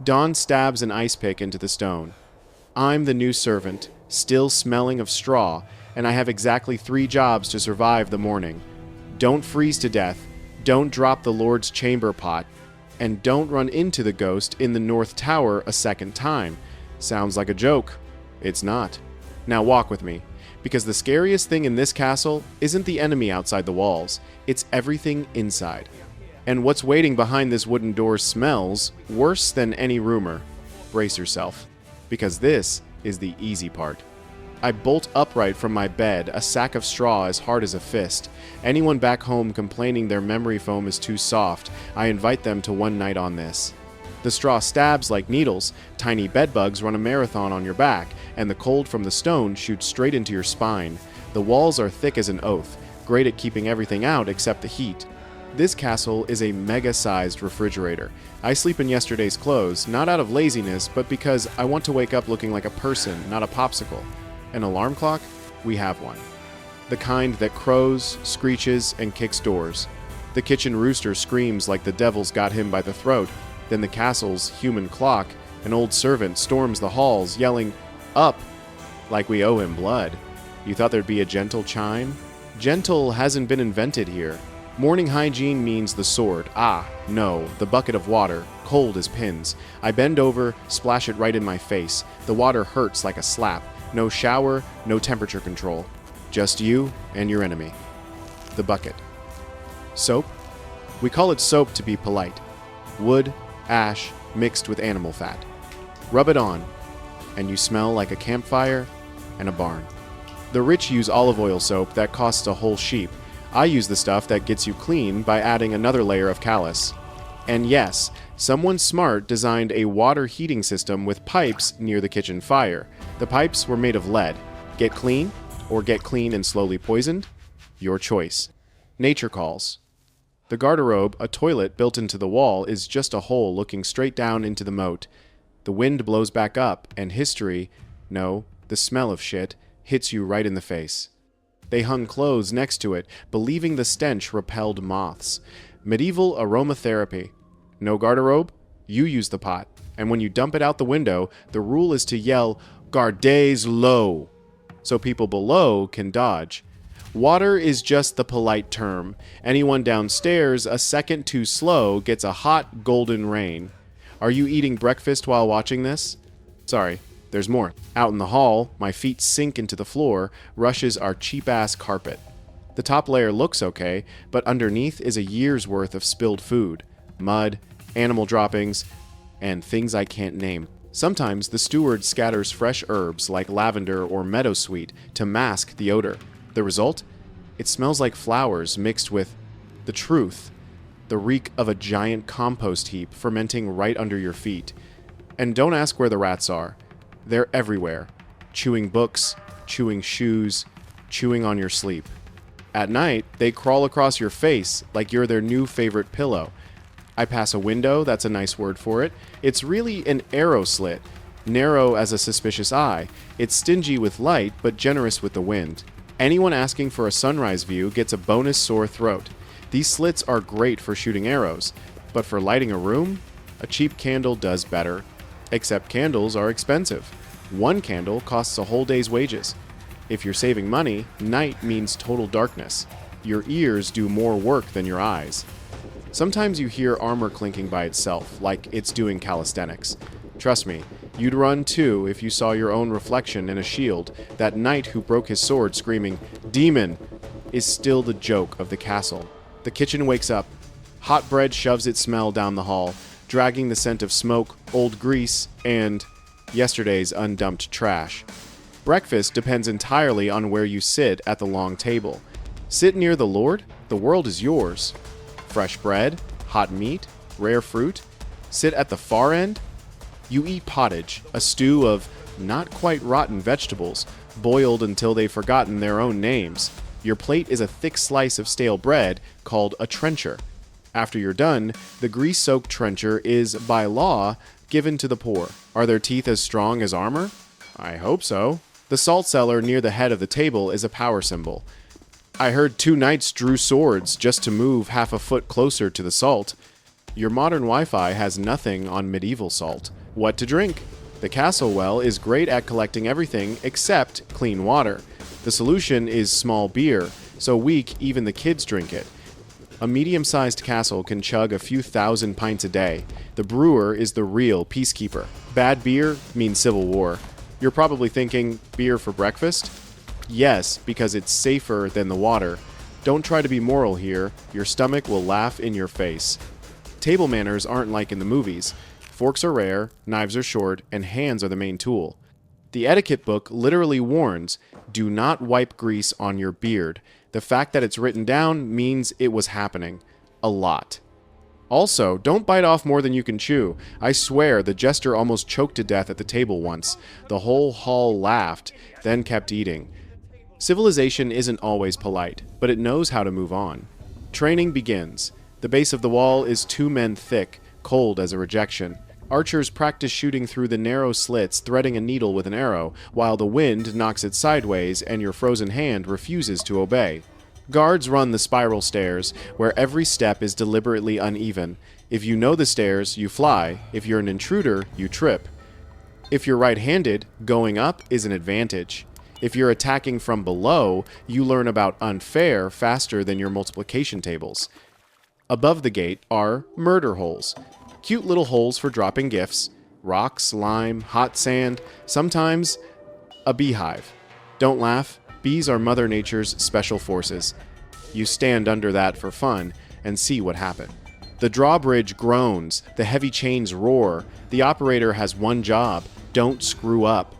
Dawn stabs an ice pick into the stone. I'm the new servant, still smelling of straw, and I have exactly 3 jobs to survive the morning. Don't freeze to death, don't drop the Lord's chamber pot, and don't run into the ghost in the North Tower a second time. Sounds like a joke. It's not. Now walk with me, because the scariest thing in this castle isn't the enemy outside the walls, it's everything inside. And what's waiting behind this wooden door smells worse than any rumor. Brace yourself, because this is the easy part. I bolt upright from my bed, a sack of straw as hard as a fist. Anyone back home complaining their memory foam is too soft, I invite them to one night on this. The straw stabs like needles, tiny bedbugs run a marathon on your back, and the cold from the stone shoots straight into your spine. The walls are thick as an oath, great at keeping everything out except the heat. This castle is a mega-sized refrigerator. I sleep in yesterday's clothes, not out of laziness, but because I want to wake up looking like a person, not a popsicle. An alarm clock? We have one. The kind that crows, screeches, and kicks doors. The kitchen rooster screams like the devil's got him by the throat. Then the castle's human clock, an old servant, storms the halls, yelling, "Up!" like we owe him blood. You thought there'd be a gentle chime? Gentle hasn't been invented here. Morning hygiene means the sword. No, the bucket of water, cold as pins. I bend over, splash it right in my face. The water hurts like a slap. No shower, no temperature control. Just you and your enemy. The bucket. Soap? We call it soap to be polite. Wood, ash, mixed with animal fat. Rub it on, and you smell like a campfire and a barn. The rich use olive oil soap that costs a whole sheep. I use the stuff that gets you clean by adding another layer of callus. And yes, someone smart designed a water heating system with pipes near the kitchen fire. The pipes were made of lead. Get clean, or get clean and slowly poisoned? Your choice. Nature calls. The garderobe, a toilet built into the wall, is just a hole looking straight down into the moat. The wind blows back up, and history, no, the smell of shit, hits you right in the face. They hung clothes next to it, believing the stench repelled moths. Medieval aromatherapy. No garderobe? You use the pot. And when you dump it out the window, the rule is to yell, "Gardes low," so people below can dodge. Water is just the polite term. Anyone downstairs a second too slow gets a hot golden rain. Are you eating breakfast while watching this? Sorry, there's more. Out in the hall, my feet sink into the floor, rushes our cheap-ass carpet. The top layer looks okay, but underneath is a year's worth of spilled food, mud, animal droppings, and things I can't name. Sometimes the steward scatters fresh herbs like lavender or meadowsweet to mask the odor. The result? It smells like flowers mixed with the truth, the reek of a giant compost heap fermenting right under your feet. And don't ask where the rats are. They're everywhere, chewing books, chewing shoes, chewing on your sleep. At night, they crawl across your face like you're their new favorite pillow. I pass a window, that's a nice word for it. It's really an arrow slit, narrow as a suspicious eye. It's stingy with light, but generous with the wind. Anyone asking for a sunrise view gets a bonus sore throat. These slits are great for shooting arrows, but for lighting a room, a cheap candle does better. Except candles are expensive. One candle costs a whole day's wages. If you're saving money, night means total darkness. Your ears do more work than your eyes. Sometimes you hear armor clinking by itself, like it's doing calisthenics. Trust me, you'd run too if you saw your own reflection in a shield. That knight who broke his sword screaming, "Demon!" is still the joke of the castle. The kitchen wakes up. Hot bread shoves its smell down the hall, dragging the scent of smoke, old grease, and yesterday's undumped trash. Breakfast depends entirely on where you sit at the long table. Sit near the Lord, the world is yours. Fresh bread, hot meat, rare fruit. Sit at the far end. You eat pottage, a stew of not quite rotten vegetables, boiled until they've forgotten their own names. Your plate is a thick slice of stale bread called a trencher. After you're done, the grease-soaked trencher is, by law, given to the poor. Are their teeth as strong as armor? I hope so. The salt cellar near the head of the table is a power symbol. I heard 2 knights drew swords just to move half a foot closer to the salt. Your modern Wi-Fi has nothing on medieval salt. What to drink? The castle well is great at collecting everything except clean water. The solution is small beer, so weak even the kids drink it. A medium-sized castle can chug a few thousand pints a day. The brewer is the real peacekeeper. Bad beer means civil war. You're probably thinking, beer for breakfast? Yes, because it's safer than the water. Don't try to be moral here. Your stomach will laugh in your face. Table manners aren't like in the movies. Forks are rare, knives are short, and hands are the main tool. The etiquette book literally warns, do not wipe grease on your beard. The fact that it's written down means it was happening. A lot. Also, don't bite off more than you can chew. I swear, the jester almost choked to death at the table once. The whole hall laughed, then kept eating. Civilization isn't always polite, but it knows how to move on. Training begins. The base of the wall is 2 men thick, cold as a rejection. Archers practice shooting through the narrow slits, threading a needle with an arrow, while the wind knocks it sideways and your frozen hand refuses to obey. Guards run the spiral stairs, where every step is deliberately uneven. If you know the stairs, you fly. If you're an intruder, you trip. If you're right-handed, going up is an advantage. If you're attacking from below, you learn about unfair faster than your multiplication tables. Above the gate are murder holes. Cute little holes for dropping gifts. Rocks, lime, hot sand, sometimes a beehive. Don't laugh, bees are Mother Nature's special forces. You stand under that for fun and see what happens. The drawbridge groans, the heavy chains roar. The operator has one job, don't screw up.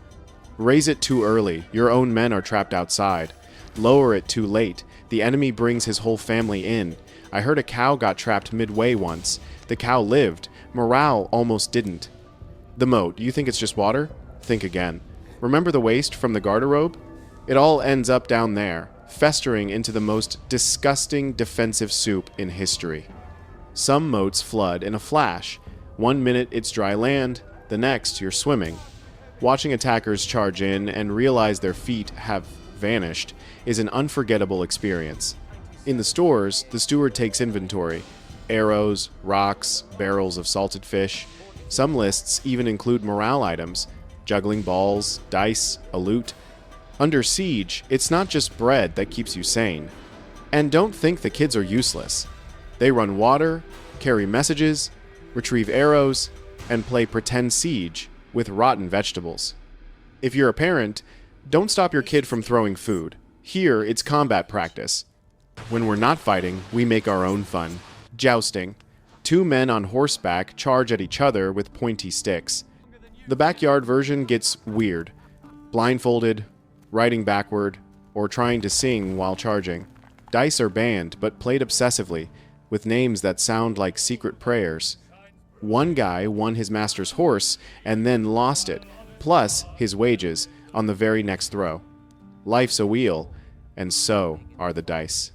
Raise it too early, your own men are trapped outside. Lower it too late, the enemy brings his whole family in. I heard a cow got trapped midway once. The cow lived, morale almost didn't. The moat, you think it's just water? Think again. Remember the waste from the garderobe? It all ends up down there, festering into the most disgusting defensive soup in history. Some moats flood in a flash. 1 minute it's dry land, the next you're swimming. Watching attackers charge in and realize their feet have vanished is an unforgettable experience. In the stores, the steward takes inventory. Arrows, rocks, barrels of salted fish. Some lists even include morale items, juggling balls, dice, a loot. Under siege, it's not just bread that keeps you sane. And don't think the kids are useless. They run water, carry messages, retrieve arrows, and play pretend siege with rotten vegetables. If you're a parent, don't stop your kid from throwing food. Here, it's combat practice. When we're not fighting, we make our own fun. Jousting. 2 men on horseback charge at each other with pointy sticks. The backyard version gets weird. Blindfolded, riding backward, or trying to sing while charging. Dice are banned, but played obsessively, with names that sound like secret prayers. One guy won his master's horse and then lost it, plus his wages, on the very next throw. Life's a wheel, and so are the dice.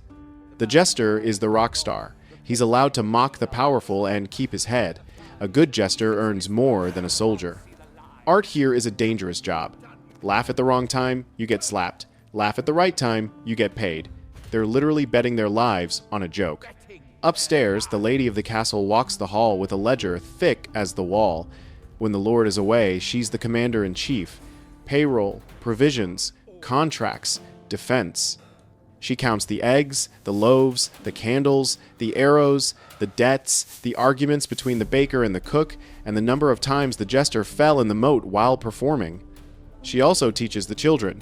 The jester is the rock star. He's allowed to mock the powerful and keep his head. A good jester earns more than a soldier. Art here is a dangerous job. Laugh at the wrong time, you get slapped. Laugh at the right time, you get paid. They're literally betting their lives on a joke. Upstairs, the lady of the castle walks the hall with a ledger thick as the wall. When the lord is away, she's the commander-in-chief. Payroll, provisions, contracts, defense. She counts the eggs, the loaves, the candles, the arrows, the debts, the arguments between the baker and the cook, and the number of times the jester fell in the moat while performing. She also teaches the children.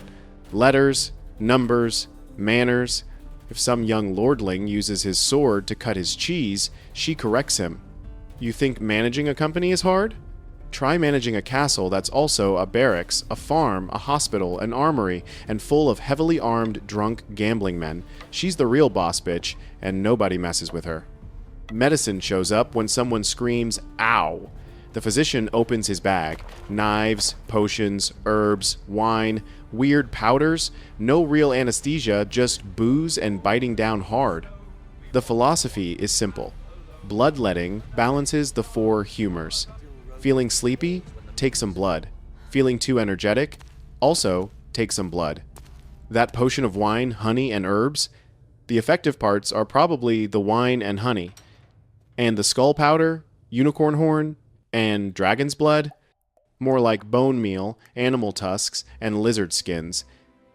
Letters, numbers, manners. If some young lordling uses his sword to cut his cheese, she corrects him. You think managing a company is hard? Try managing a castle that's also a barracks, a farm, a hospital, an armory, and full of heavily armed, drunk gambling men. She's the real boss bitch, and nobody messes with her. Medicine shows up when someone screams, "Ow!" The physician opens his bag. Knives, potions, herbs, wine, weird powders, no real anesthesia, just booze and biting down hard. The philosophy is simple. Bloodletting balances the 4 humors. Feeling sleepy? Take some blood. Feeling too energetic? Also, take some blood. That potion of wine, honey, and herbs? The effective parts are probably the wine and honey. And the skull powder, unicorn horn, and dragon's blood? More like bone meal, animal tusks, and lizard skins.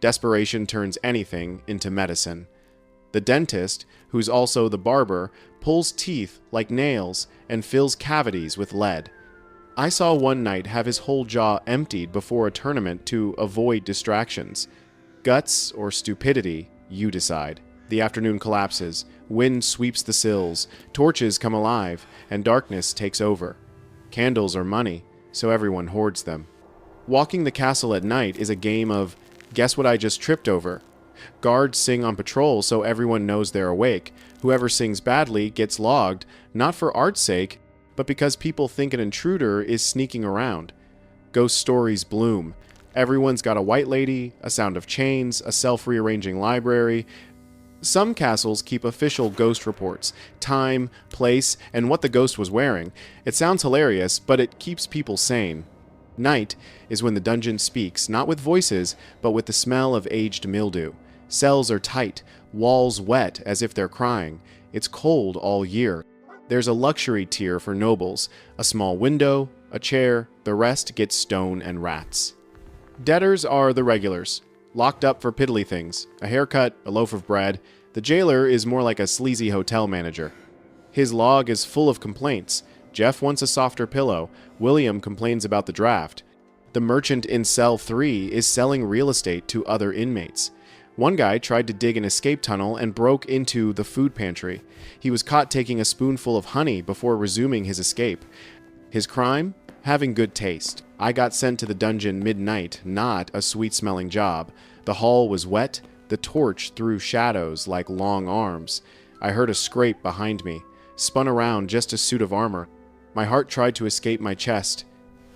Desperation turns anything into medicine. The dentist, who's also the barber, pulls teeth like nails and fills cavities with lead. I saw one knight have his whole jaw emptied before a tournament to avoid distractions. Guts or stupidity, you decide. The afternoon collapses, wind sweeps the sills, torches come alive, and darkness takes over. Candles are money, so everyone hoards them. Walking the castle at night is a game of guess what I just tripped over. Guards sing on patrol so everyone knows they're awake. Whoever sings badly gets logged, not for art's sake, but because people think an intruder is sneaking around. Ghost stories bloom. Everyone's got a white lady, a sound of chains, a self-rearranging library. Some castles keep official ghost reports, time, place, and what the ghost was wearing. It sounds hilarious, but it keeps people sane. Night is when the dungeon speaks, not with voices, but with the smell of aged mildew. Cells are tight, walls wet as if they're crying. It's cold all year. There's a luxury tier for nobles, a small window, a chair, the rest gets stone and rats. Debtors are the regulars, locked up for piddly things, a haircut, a loaf of bread. The jailer is more like a sleazy hotel manager. His log is full of complaints. Jeff wants a softer pillow. William complains about the draft. The merchant in cell 3 is selling real estate to other inmates. One guy tried to dig an escape tunnel and broke into the food pantry. He was caught taking a spoonful of honey before resuming his escape. His crime? Having good taste. I got sent to the dungeon midnight, not a sweet-smelling job. The hall was wet. The torch threw shadows like long arms. I heard a scrape behind me. Spun around just a suit of armor. My heart tried to escape my chest.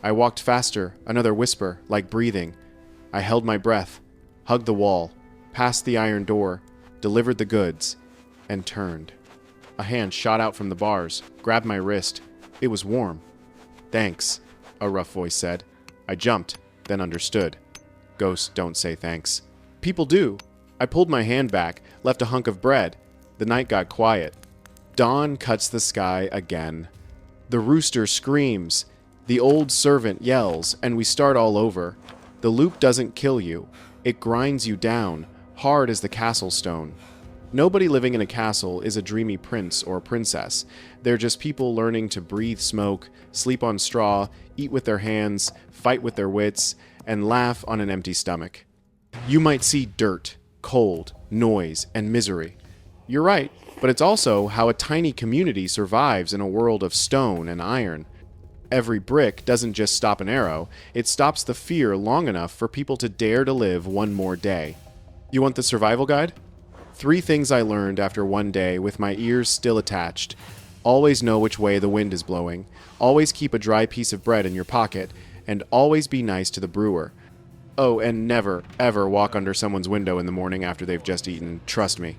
I walked faster, another whisper, like breathing. I held my breath, hugged the wall, passed the iron door, delivered the goods, and turned. A hand shot out from the bars, grabbed my wrist. It was warm. "Thanks," a rough voice said. I jumped, then understood. Ghosts don't say thanks. People do. I pulled my hand back, left a hunk of bread. The night got quiet. Dawn cuts the sky again. The rooster screams. The old servant yells, and we start all over. The loop doesn't kill you. It grinds you down, hard as the castle stone. Nobody living in a castle is a dreamy prince or princess. They're just people learning to breathe smoke, sleep on straw, eat with their hands, fight with their wits, and laugh on an empty stomach. You might see dirt, cold, noise, and misery. You're right, but it's also how a tiny community survives in a world of stone and iron. Every brick doesn't just stop an arrow, it stops the fear long enough for people to dare to live one more day. You want the survival guide? 3 things I learned after one day with my ears still attached. Always know which way the wind is blowing. Always keep a dry piece of bread in your pocket. And always be nice to the brewer. Oh, and never, ever walk under someone's window in the morning after they've just eaten. Trust me.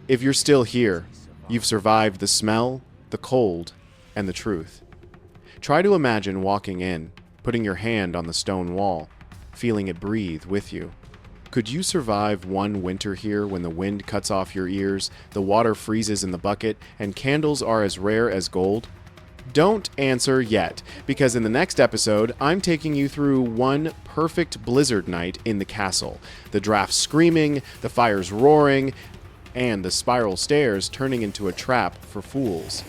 If you're still here, you've survived the smell, the cold, and the truth. Try to imagine walking in, putting your hand on the stone wall, feeling it breathe with you. Could you survive one winter here when the wind cuts off your ears, the water freezes in the bucket, and candles are as rare as gold? Don't answer yet, because in the next episode, I'm taking you through one perfect blizzard night in the castle. The draft screaming, the fires roaring, and the spiral stairs turning into a trap for fools.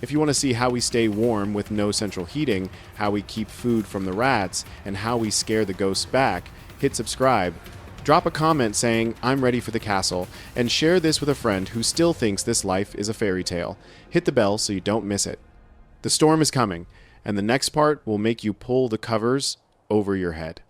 If you want to see how we stay warm with no central heating, how we keep food from the rats, and how we scare the ghosts back, hit subscribe. Drop a comment saying, "I'm ready for the castle," and share this with a friend who still thinks this life is a fairy tale. Hit the bell so you don't miss it. The storm is coming, and the next part will make you pull the covers over your head.